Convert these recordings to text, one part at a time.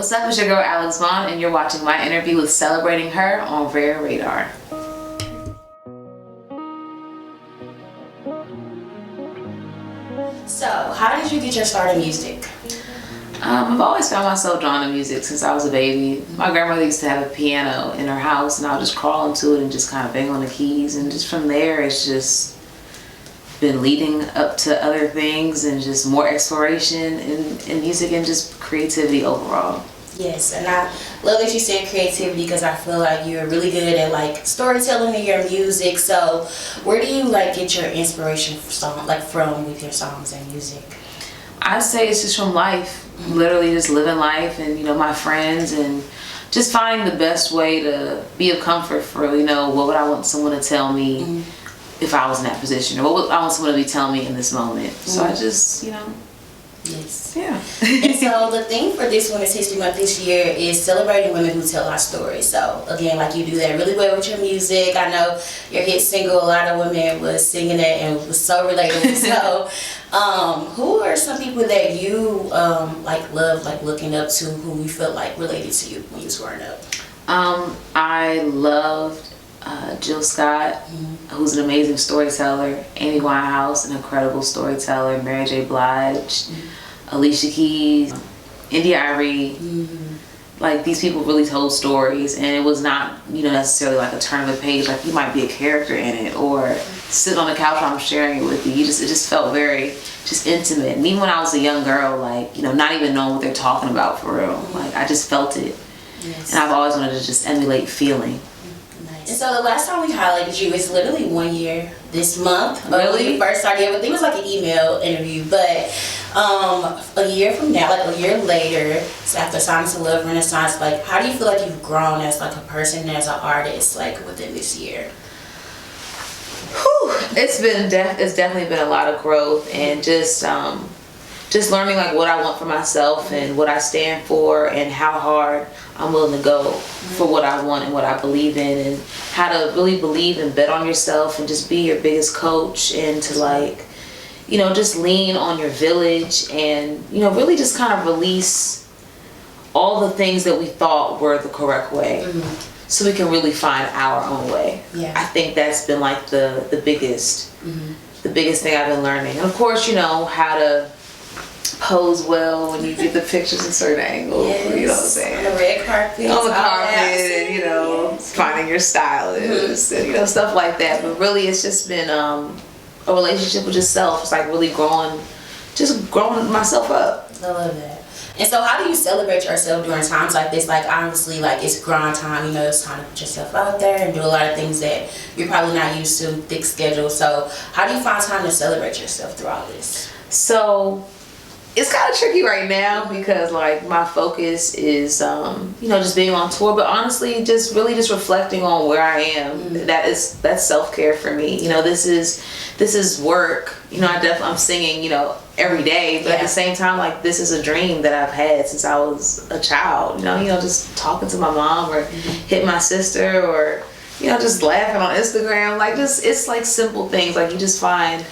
What's up, it's your girl Alex Vaughn, and you're watching my interview with Celebrating Her on Rare Radar. So, how did you get your start in music? I've always found myself drawn to music since I was a baby. My grandmother used to have a piano in her house, and I would just crawl into it and just kind of bang on the keys, and just from there it's just been leading up to other things and just more exploration in music and just creativity overall. Yes, and I love that you said creativity because I feel like you're really good at like storytelling in your music. So where do you like get your inspiration from with your songs and music? I'd say it's just from life, literally just living life and, you know, my friends, and just finding the best way to be of comfort for, you know, what would I want someone to tell me if I was in that position, or what would I want someone to be telling me in this moment. So I just, you know. Yes. Yeah. And so the theme for this Women's History Month this year is celebrating women who tell our stories. So again, like you do that really well with your music. I know your hit single, a lot of women was singing it and it was so relatable. So who are some people that you love looking up to, who you felt like related to you when you was growing up? I loved Jill Scott, who's an amazing storyteller, Amy Winehouse, an incredible storyteller, Mary J. Blige, Alicia Keys, India Arie. Like, these people really told stories, and it was not, you know, necessarily like a turn of the page, like you might be a character in it or sit on the couch while I'm sharing it with you. It just felt very just intimate. And even when I was a young girl, like, you know, not even knowing what they're talking about for real, like I just felt it. Yes. And I've always wanted to just emulate feeling. And so the last time we highlighted you is literally 1 year this month. Really? When you first started, I think it was like an email interview, but a year from now, like a year later, so after Science of Love Renaissance, like how do you feel like you've grown as like a person, as an artist, like within this year? Whew. It's definitely been a lot of growth, and just learning like what I want for myself and what I stand for and how hard I'm willing to go for what I want and what I believe in, and how to really believe and bet on yourself and just be your biggest coach, and to like, you know, just lean on your village and, you know, really just kind of release all the things that we thought were the correct way so we can really find our own way. Yeah. I think that's been like the biggest thing I've been learning. And of course, you know, how to pose well when you get the pictures in certain angles. Yes. You know what I'm saying? On the red carpet. On the carpet, and, you know, finding your stylist and, you know, stuff like that. But really, it's just been a relationship with yourself. It's like really growing myself up. I love that. And so how do you celebrate yourself during times like this? Like, honestly, like it's grind time, you know, it's time to put yourself out there and do a lot of things that you're probably not used to, thick schedule. So how do you find time to celebrate yourself through all this? So it's kind of tricky right now because like my focus is you know, just being on tour, but honestly just reflecting on where I am. That's self-care for me. You know, this is work. You know, I'm singing, you know, every day, but at the same time, like, this is a dream that I've had since I was a child. You know, just talking to my mom or hitting my sister, or, you know, just laughing on Instagram. Like, just, it's like simple things. Like, you just find,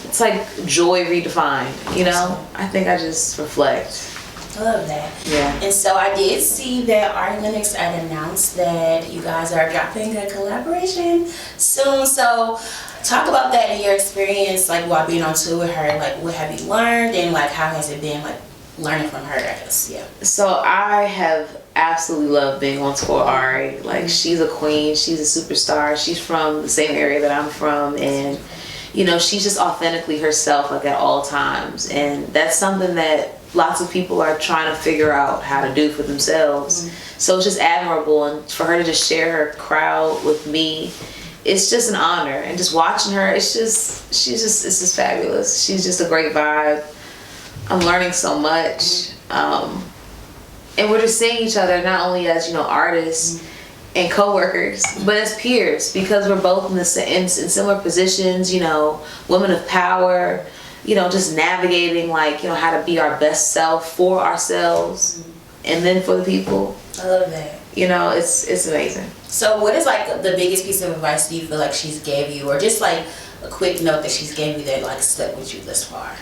it's like joy redefined, you know? I think I just reflect. I love that. Yeah. And so I did see that Lennox had announced that you guys are dropping a collaboration soon. So talk about that and your experience, like, while being on tour with her. Like, what have you learned, and like how has it been, like, learning from her, I guess? Yeah. So I have absolutely loved being on tour with Ari. Like, she's a queen, she's a superstar. She's from the same area that I'm from, and you know, she's just authentically herself, like, at all times. And that's something that lots of people are trying to figure out how to do for themselves. So it's just admirable, and for her to just share her crowd with me, it's just an honor. And just watching her, it's just fabulous. She's just a great vibe. I'm learning so much. And we're just seeing each other not only as, you know, artists and co-workers, but as peers, because we're both in similar positions, you know, women of power, you know, just navigating, like, you know, how to be our best self for ourselves and then for the people. I love that. You know, it's amazing. So what is like the biggest piece of advice do you feel like she's gave you, or just like a quick note that she's gave you that like stuck with you this far?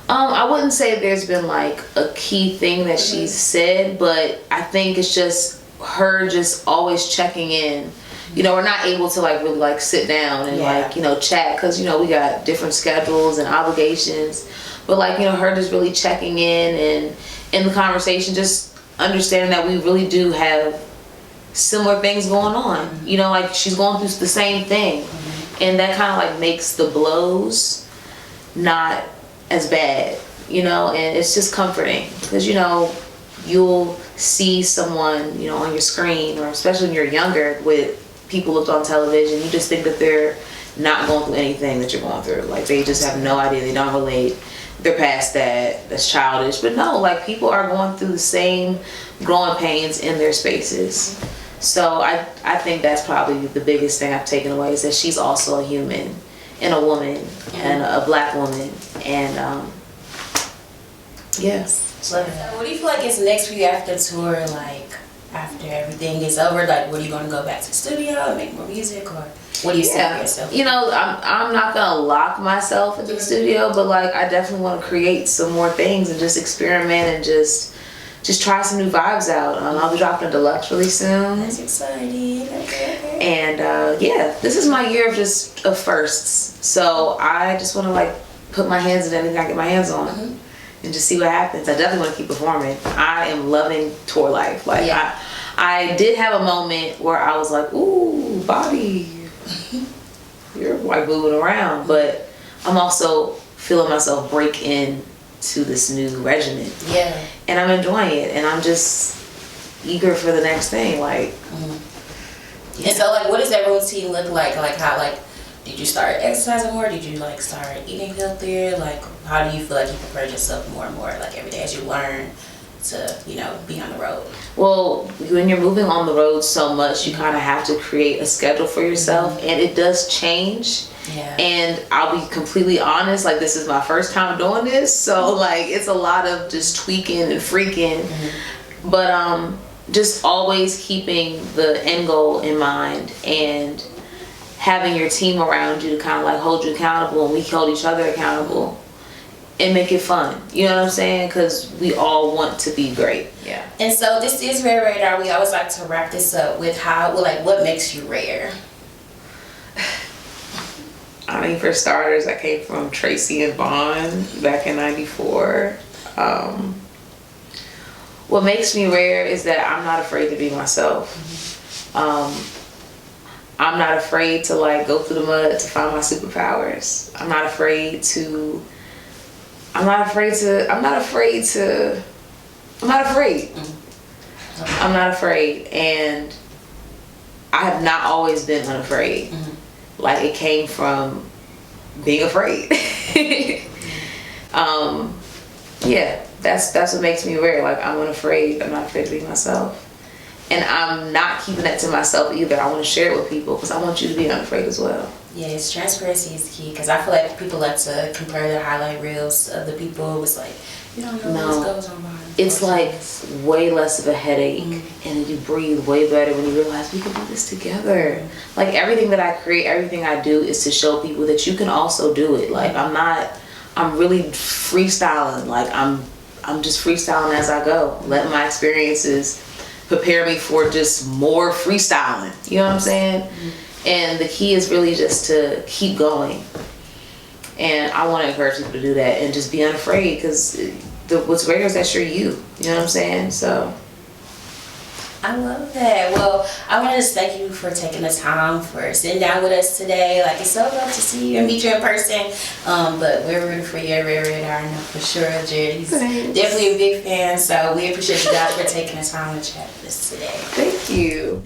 I wouldn't say there's been like a key thing that she's said, but I think it's just her just always checking in. You know, we're not able to like really like sit down and like, you know, chat because, you know, we got different schedules and obligations. But like, you know, her just really checking in and in the conversation, just understanding that we really do have similar things going on. You know, like she's going through the same thing. And that kind of like makes the blows not as bad, you know, and it's just comforting because, you know, you'll see someone, you know, on your screen, or especially when you're younger with people looked on television, you just think that they're not going through anything that you're going through. Like they just have no idea, they don't relate, they're past that, that's childish. But no, like people are going through the same growing pains in their spaces. So I think that's probably the biggest thing I've taken away, is that she's also a human and a woman and a Black woman. And yes. So what do you feel like is next for you after tour? Like after everything is over, like what are you going to go back to the studio and make more music, or what do you see for yourself? You know, I'm not gonna lock myself into the studio, but like I definitely want to create some more things and just experiment and just try some new vibes out. I'll be dropping a deluxe really soon. That's exciting. Okay. And yeah, this is my year of firsts. So I just want to like put my hands in anything I get my hands on. And just see what happens. I definitely want to keep performing. I am loving tour life. Like I did have a moment where I was like, ooh, Bobby, you're like moving around. But I'm also feeling myself break in to this new regimen. Yeah. And I'm enjoying it. And I'm just eager for the next thing. Like. And so like, what does that routine look like? Like how, like, did you start exercising more? Did you like start eating healthier? Like, how do you feel like you prepare yourself more and more, like every day as you learn to, you know, be on the road? Well, when you're moving on the road so much, you kind of have to create a schedule for yourself, and it does change. Yeah. And I'll be completely honest, like this is my first time doing this, so like it's a lot of just tweaking and freaking. But just always keeping the end goal in mind and having your team around you to kind of like hold you accountable, and we hold each other accountable and make it fun. You know what I'm saying? Because we all want to be great. Yeah. And so this is Rare Radar. We always like to wrap this up with what makes you rare? I mean, for starters, I came from Tracy and Vaughn back in '94. What makes me rare is that I'm not afraid to be myself. I'm not afraid to like go through the mud to find my superpowers. I'm not afraid. And I have not always been unafraid. Like it came from being afraid. Yeah, that's what makes me rare. Like I'm unafraid. I'm not afraid to be myself. And I'm not keeping that to myself either. I want to share it with people because I want you to be unafraid as well. Yes, transparency is key, because I feel like people like to compare their highlight reels of the people. It's like, you don't know what goes on behind. It's like way less of a headache, and you breathe way better when you realize we can do this together. Like everything that I create, everything I do is to show people that you can also do it. Like I'm really freestyling. Like I'm just freestyling as I go. Letting my experiences prepare me for just more freestyling. You know what I'm saying? And the key is really just to keep going. And I want to encourage people to do that and just be unafraid, because what's rare is that you're you. You know what I'm saying? So I love that. Well, I want to just thank you for taking the time for sitting down with us today. Like, it's so good to see you and meet you in person. But we're rooting for you at Rare Radar. I know for sure Jared's definitely a big fan. So we appreciate you guys for taking the time to chat with us today. Thank you.